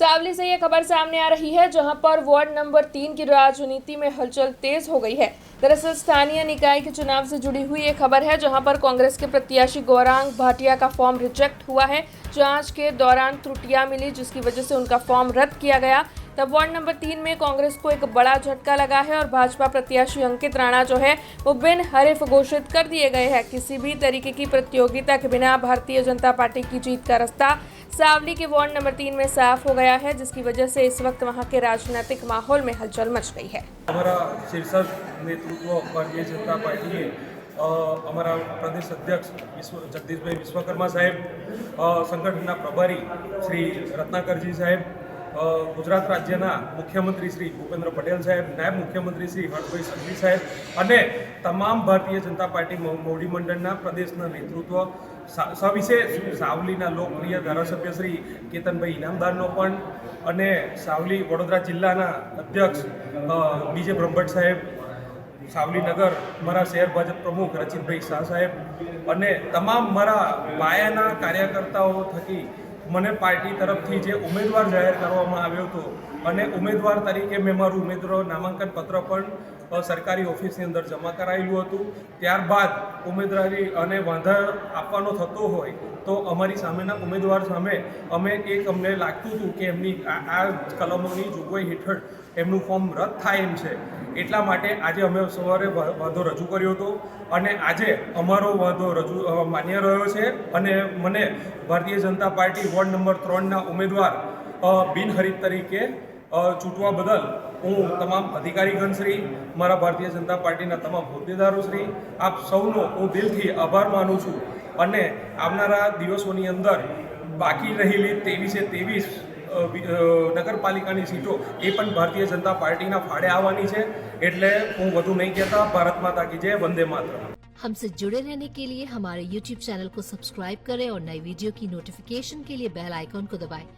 सावली से ये खबर सामने आ रही है जहां पर वार्ड नंबर 3 की राजनीति में हलचल तेज हो गई है। दरअसल स्थानीय निकाय के चुनाव से जुड़ी हुई ये खबर है जहां पर कांग्रेस के प्रत्याशी गौरांग भाटिया का फॉर्म रिजेक्ट हुआ है। जांच के दौरान त्रुटियां मिली जिसकी वजह से उनका फॉर्म रद्द किया गया। तब वार्ड नंबर 3 में कांग्रेस को एक बड़ा झटका लगा है और भाजपा प्रत्याशी अंकित राणा जो है वो बिन हरीफ घोषित कर दिए गए हैं। किसी भी तरीके की प्रतियोगिता के बिना भारतीय जनता पार्टी की जीत का रास्ता सावली के वार्ड नंबर 3 में साफ हो गया है, जिसकी वजह से इस वक्त वहां के राजनीतिक माहौल में हलचल मच गई है। हमारा शीर्षक नेतृत्व भारतीय जनता पार्टी अमरा प्रदेश अध्यक्ष जगदीश भाई विश्वकर्मा साहेब, संगठनना प्रभारी श्री रत्नाकरजी साहेब, गुजरात राज्यना मुख्यमंत्री श्री भूपेन्द्र पटेल साहेब, नायब मुख्यमंत्री श्री हर्षभाई संघवी साहेब अने तमाम भारतीय जनता पार्टी मोवडी मंडळना प्रदेशना नेतृत्व सविशेष सावलीना लोकप्रिय धारासभ्य श्री केतनभाई इनामदारनो पण अने सावली वडोदरा जिल्लाना अध्यक्ष बीजे ब्रह्मभट्ट साहेब, सावली नगर मारा शहर भाजप प्रमुख रचितभाई शाह साहेब अने तमाम मारा पायाना कार्यकर्ताओ थकी મને પાર્ટી તરફથી જે ઉમેદવાર જાહેર કરવામાં આવ્યો હતો અને ઉમેદવાર તરીકે મેં મારું ઉમેદવાર નામાંકન પત્ર પણ સરકારી ઓફિસની અંદર જમા કરાયેલું હતું। ત્યારબાદ ઉમેદવારી અને વાંધા આપવાનો થતો હોય તો અમારી સામેના ઉમેદવાર સામે અમને લાગતું હતું કે એમની આ કલમોની જોગવાઈ હેઠળ એમનું ફોર્મ રદ થાય એમ છે, એટલા માટે આજે અમે સવારે વાંધો રજૂ કર્યો હતો અને આજે અમારો વાંધો માન્ય રહ્યો છે અને મને Bharatiya Janata party ward number 3ના ઉમેદવાર બિનહરીફ તરીકે ચૂંટવા બદલ હું તમામ અધિકારીગણશ્રી, મારા ભારતીય જનતા પાર્ટીના તમામ હોદ્દેદારોશ્રી, આપ સૌનો હું દિલથી આભાર માનું છું અને આવનારા દિવસોની અંદર બાકી રહેલી 23 નગરપાલિકાની સીટો એ પણ ભારતીય જનતા પાર્ટીના ફાળે આવવાની છે। એટલે હું વધુ નહીં કહેતા। ભારત માતા की जय, वंदे मातरम। हमसे जुड़े रहने के लिए हमारे YouTube चैनल को सब्सक्राइब करें और नई वीडियो की नोटिफिकेशन के लिए बेल आइकॉन को दबाएं।